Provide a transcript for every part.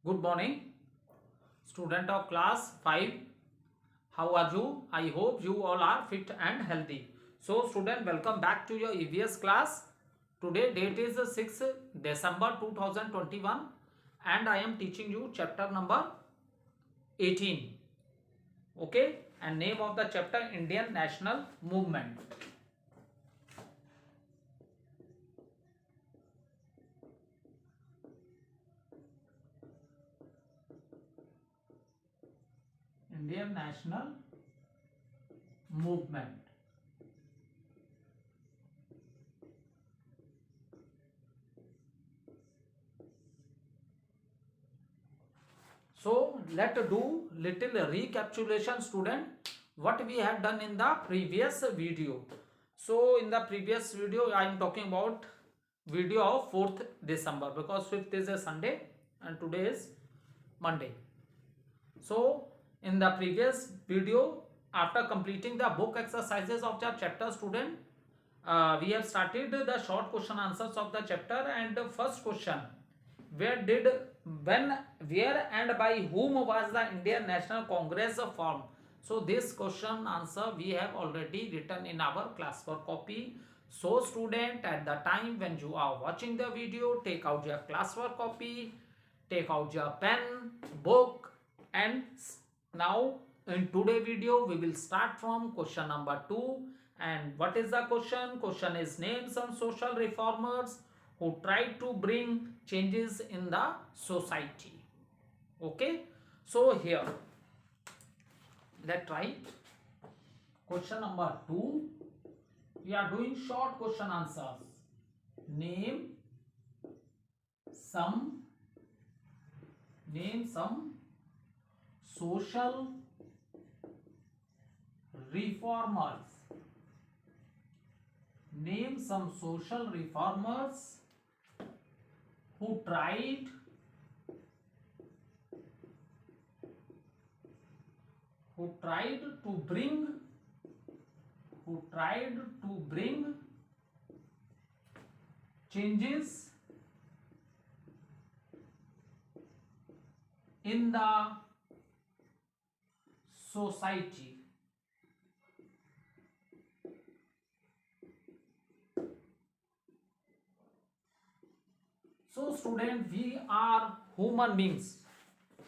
Good morning, student of class 5. How are you? I hope you all are fit and healthy. So, student, welcome back to your EVS class. Today, date is 6 December 2021, and I am teaching you chapter number 18. Okay, and name of the chapter Indian National Movement. Indian National Movement. So let do little recapitulation, student, what we have done in the previous video. So in the previous video I am talking about video of 4th December because 5th is a Sunday and today is Monday. So in the previous video, after completing the book exercises of the chapter, student, we have started the short question answers of the chapter. And the first question, where did, when, where and by whom was the Indian National Congress formed? So this question answer we have already written in our classwork copy. So student, at the time when you are watching the video, take out your classwork copy, take out your pen, book, and now in today video we will start from question number 2. And what is the question is, name some social reformers who tried to bring changes in the society. Okay, so here let's try question number 2. We are doing short question answers. Name some social reformers. Name some social reformers who tried to bring changes in the society. So student, we are human beings,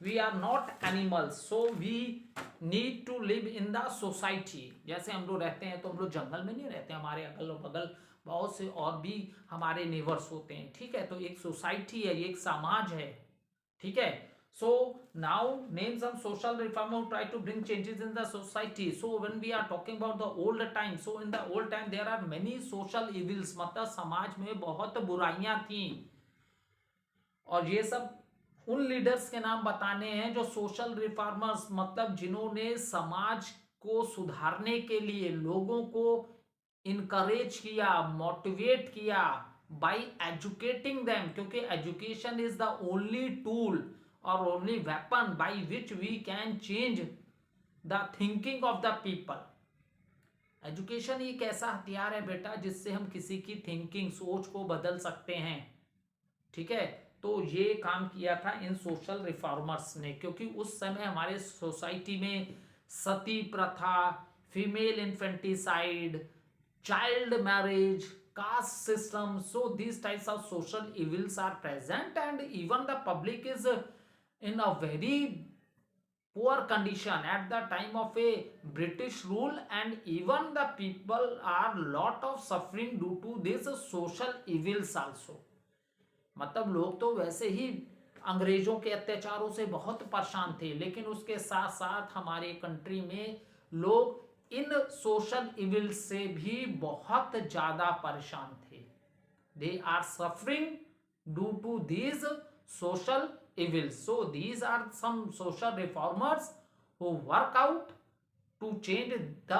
we are not animals, so we need to live in the society. जैसे हम लोग रहते हैं तो हम लोग जंगल में नहीं रहते, हमारे अगल बगल बहुत से और भी हमारे नेबर्स होते हैं, ठीक है। तो एक सोसाइटी है, एक समाज है, ठीक है। So now name some social reformer who try to bring changes in the society. So when we are talking about the old time, so in the old time there are many social evils, मतलब समाज में बहुत बुराइयां थी, और ये सब उन लीडर्स के नाम बताने हैं जो सोशल रिफॉर्मर्स, मतलब जिन्होंने समाज को सुधारने के लिए लोगों को इनकरेज किया, मोटिवेट किया बाय एजुकेटिंग देम, क्योंकि education is the only tool और only weapon by which we can change the thinking of the people. Education एक ऐसा हथियार है बेटा जिससे हम किसी की थिंकिंग, सोच को बदल सकते हैं, ठीक है। तो ये काम किया था इन सोशल रिफॉर्मर्स ने, क्योंकि उस समय हमारे सोसाइटी में सती प्रथा, female infanticide, child marriage, caste system, so these types of social evils are present, and even the public is in a very poor condition at the time of a British rule, and even the people are lot of suffering due to these social evils also। मतलब लोग तो वैसे ही अंग्रेजों के अत्याचारों से बहुत परेशान थे, लेकिन उसके साथ साथ हमारे कंट्री में लोग इन सोशल इविल से भी बहुत ज्यादा परेशान थे। They are suffering due to these social evils. So these are some social reformers who work out to change the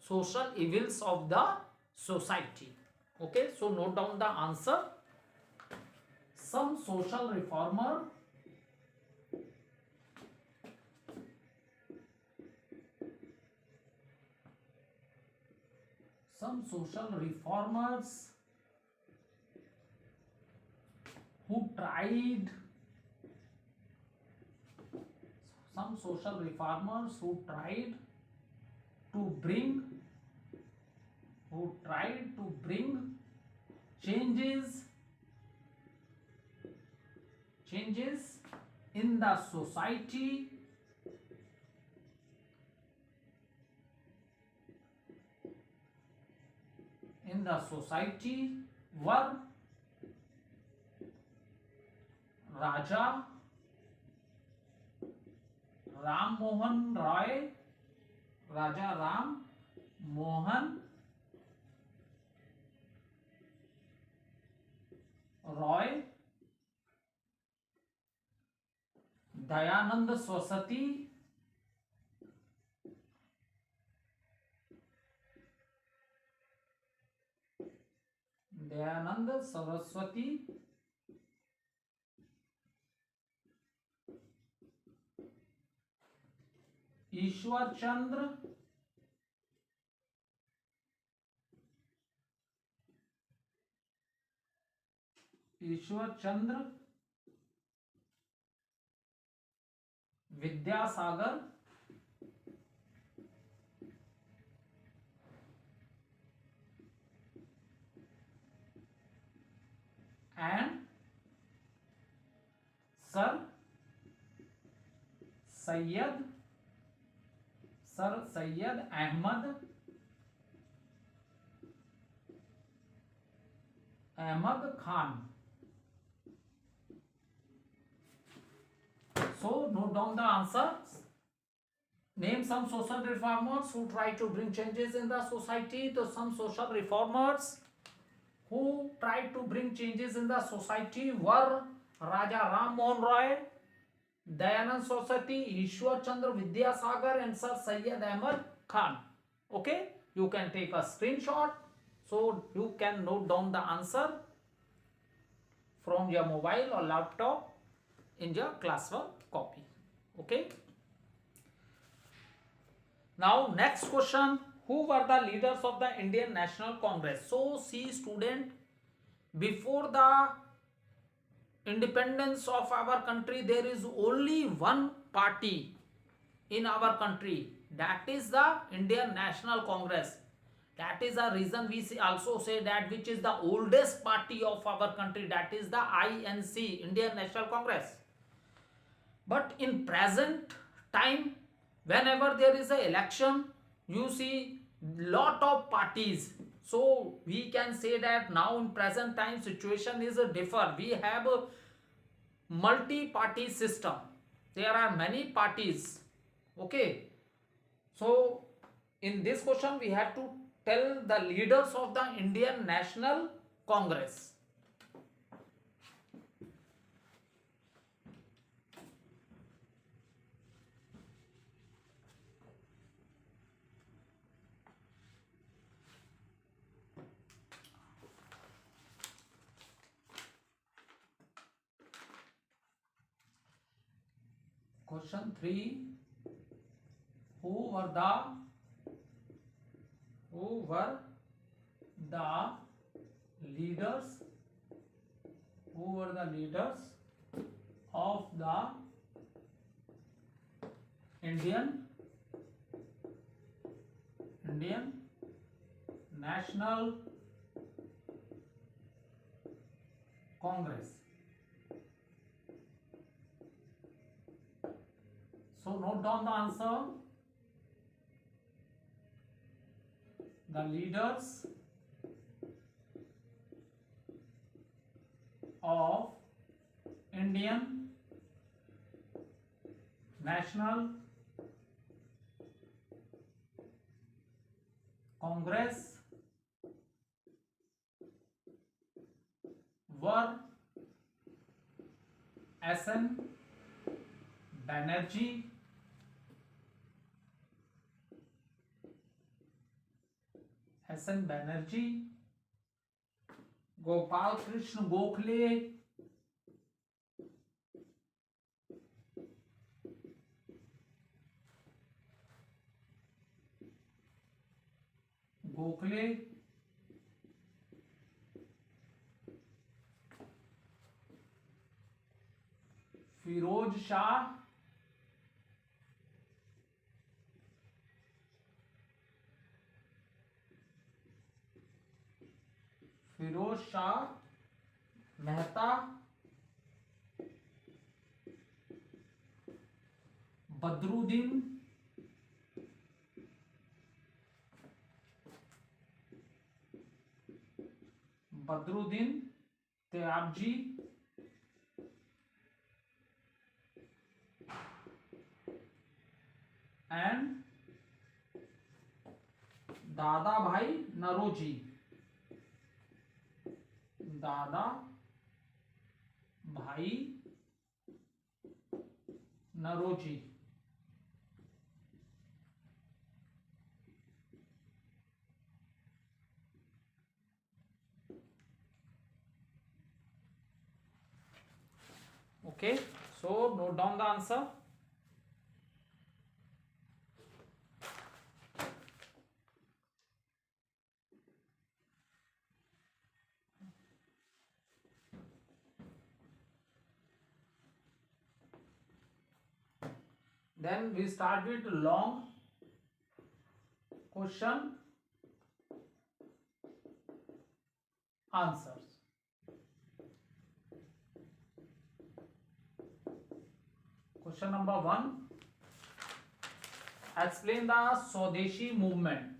social evils of the society. Okay, so note down the answer. Some social reformers who tried some social reformers who to bring tried to bring changes in the society were Raja Ram Mohan Roy, Raja Ram Mohan Roy, Dayanand Saraswati, Ishwar Chandra Vidyasagar and Sir Syed Ahmad Khan. So note down the answers. Name some social reformers who try to bring changes in the society. So some social reformers who tried to bring changes in the society were Raja Ram Mohan Roy, Dayanand Saraswati, Ishwar Chandra Vidyasagar, and Sir Syed Ahmad Khan. Okay, you can take a screenshot so you can note down the answer from your mobile or laptop in your classwork copy. Okay. Now next question, who were the leaders of the Indian National Congress? So see student, before the independence of our country there is only one party in our country, that is the Indian National Congress. That is the reason we also say that which is the oldest party of our country, that is the INC, Indian National Congress. But in present time, whenever there is an election, you see lot of parties. So we can say that now in present time situation is different. We have a multi-party system. There are many parties. Okay. So in this question we have to tell the leaders of the Indian National Congress. Question 3. Who were the leaders of the Indian National Congress? So note down the answer. The leaders of Indian National Congress were S.N. Banerjee, Gopal Krishna Gokhale, Firoz Shah Firoz Shah Mehta, Badruddin Badruddin Tyabji, and Dada भाई नरोजी, दादा भाई Naoroji. Okay, so note down the answer. Then we start with long question answers. Question number 1. Explain the Swadeshi movement.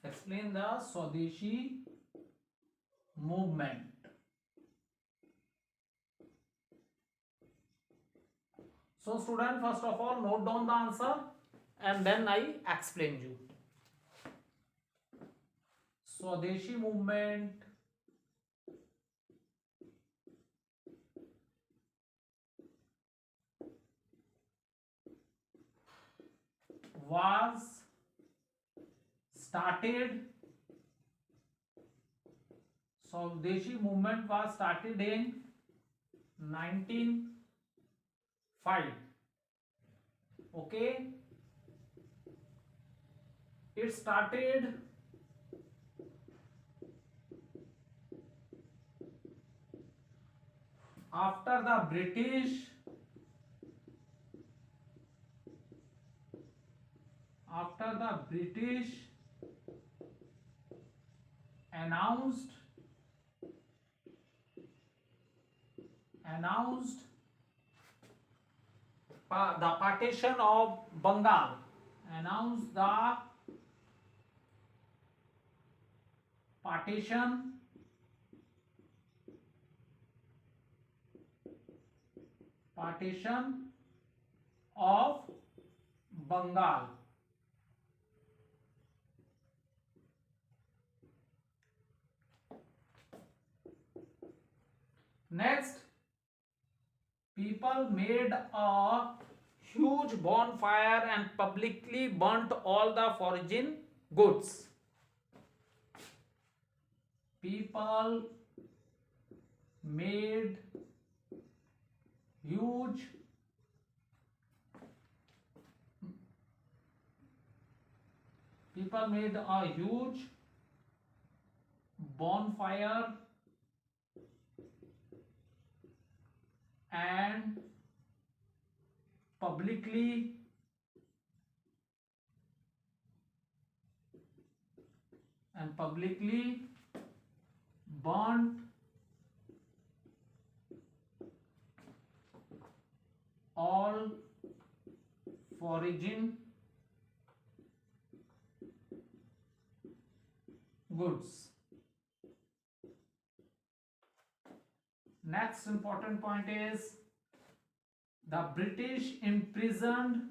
Explain the Swadeshi movement. So student, first of all note down the answer and then I explain you. Swadeshi movement was started. Swadeshi movement was started in 1905. Okay, it started after the British announced the partition of Bengal. Announced the partition of Bengal. Next, people made a huge bonfire and publicly burnt all the foreign goods. People made huge a huge bonfire and publicly burnt all foreign goods. Next important point is the British imprisoned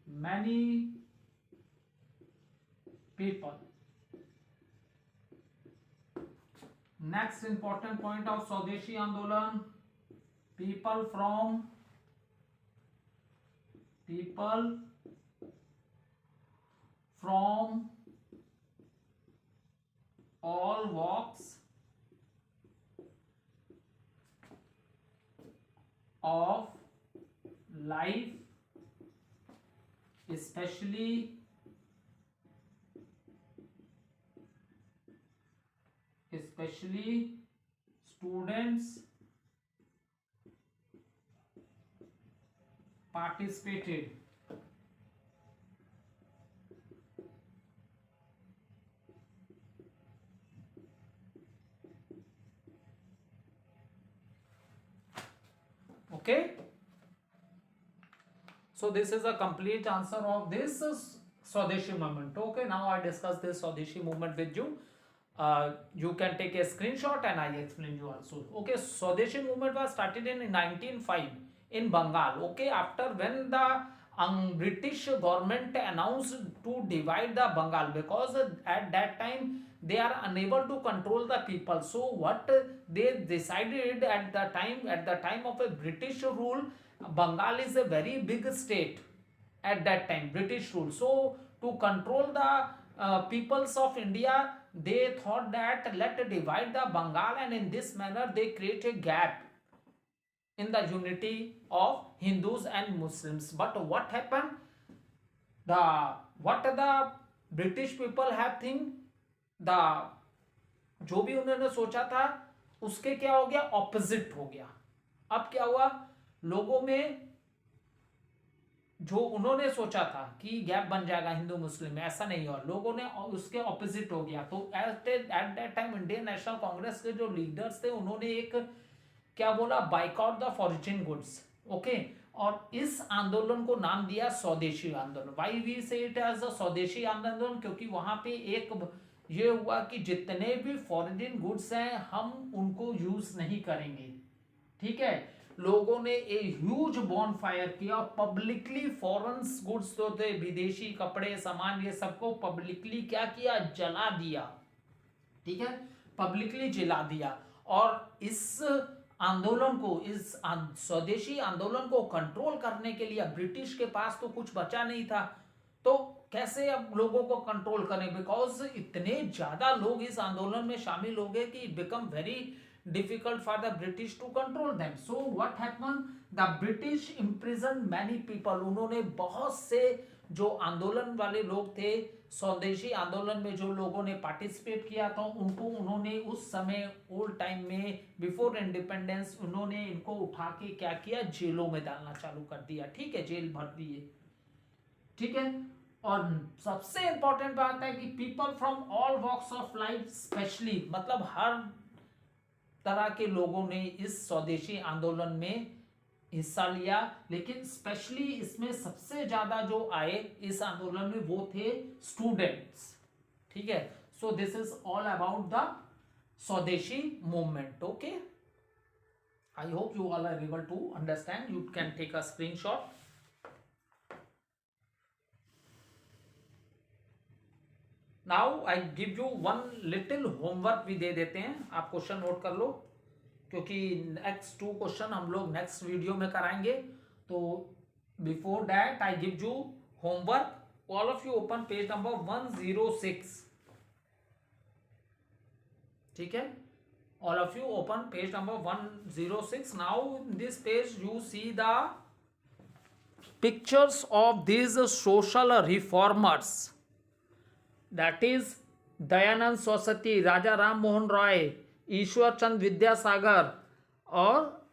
many people. Next important point of Swadeshi Andolan, people from all walks of specially students participated okay. So this is a complete answer of this Swadeshi movement. Okay, now I discuss this Swadeshi movement with you. You can take a screenshot and I explain you also. Okay, Swadeshi movement was started in 1905 in Bengal. Okay, after when the British government announced to divide the Bengal, because at that time they are unable to control the people. So what they decided at the time of a British rule, Bengal is a very big state at that time, British rule. So to control the peoples of India, they thought that let divide the Bengal, and in this manner they create a gap in the unity of Hindus and Muslims. But what happened? The what the British people have think, the जो भी उन्होंने सोचा था उसके क्या हो गया, opposite हो गया. अब क्या हुआ, लोगों में जो उन्होंने सोचा था कि गैप बन जाएगा हिंदू मुस्लिम में, ऐसा नहीं हुआ. लोगों ने उसके ऑपोजिट हो गया. तो at that time Indian National Congress के जो लीडर्स थे उन्होंने एक क्या बोला, boycott the foreign goods. Okay, और इस आंदोलन को नाम दिया स्वदेशी आंदोलन. वाई वी से इट एज अ स्वदेशी आंदोलन, क्योंकि वहां पे एक ये हुआ कि जितने भी फॉरेन गुड्स हैं हम उनको यूज नहीं करेंगे. ठीक है, लोगों ने ए ह्यूज बॉन फायर किया, पब्लिकली फॉरेन गुड्स तो थे, विदेशी कपड़े सामान, ये सबको पब्लिकली क्या किया, जला दिया. ठीक है, पब्लिकली जला दिया. और इस आंदोलन को, इस स्वदेशी आंदोलन को कंट्रोल करने के लिए ब्रिटिश के पास तो कुछ बचा नहीं था. तो कैसे अब लोगों को कंट्रोल करें, बिकॉज इतने ज्यादा लोग इस आंदोलन में शामिल हो गए कि it become very difficult for the British to control them. So what happened? The British imprisoned many people. उन्होंने बहुत से जो आंदोलन वाले लोग थे, स्वदेशी आंदोलन में जो लोगों ने पार्टिसिपेट किया था, उनको उन्होंने उस समय ओल्ड टाइम में बिफोर इंडिपेंडेंस उन्होंने इनको उठा के क्या किया, जेलों में डालना चालू कर दिया. ठीक है, जेल भर दिए. ठीक है, और सबसे इंपॉर्टेंट बात है कि people from all walks of life, specially मतलब हर तरह के लोगों ने इस स्वदेशी आंदोलन में हिस्सा लिया. लेकिन स्पेशली इसमें सबसे ज्यादा जो आए इस आंदोलन में वो थे स्टूडेंट्स. ठीक है, so this is all about the swadeshi movement. Okay, I hope you all are able to understand. You can take a screenshot. Now I give you one little homework भी दे देते हैं, आप क्वेश्चन नोट कर लो, क्योंकि next 2 question हम लोग next video में कराएंगे. तो before that I give you homework. All of you open page number 106. ठीक है, all of you open page number 106. Now in this page you see the pictures of this social reformers. That is Dayanand Saraswati, Raja Ram Mohan Roy, Ishwar Chand Vidyasagar और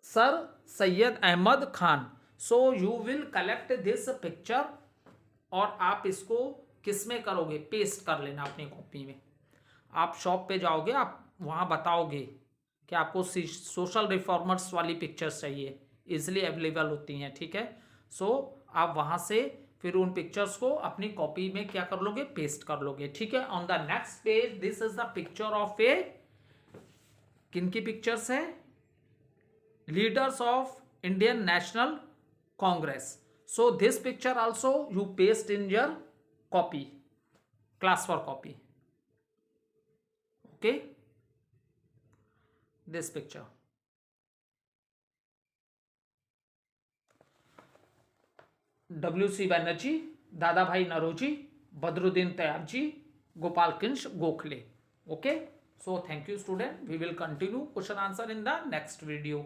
sir Syed Ahmad Khan. So you will collect this picture और आप इसको किस में करोगे, paste कर लेना अपनी कॉपी में. आप शॉप पे जाओगे, आप वहाँ बताओगे कि आपको सोशल रिफॉर्मर्स वाली पिक्चर्स चाहिए, इजिली अवेलेबल होती हैं. ठीक है, सो आप वहाँ से फिर उन पिक्चर्स को अपनी कॉपी में क्या कर लोगे, पेस्ट कर लोगे. ठीक है, on the next page this is the picture of a, किन की पिक्चर्स है, leaders of Indian National Congress. So this picture also you paste in your copy, class for copy. Okay, this picture. WC Banerjee, दादा भाई Naoroji, Badruddin Tyabji, Gopal Krishna Gokhale. Okay, so thank you student. We will continue question answer in the next video.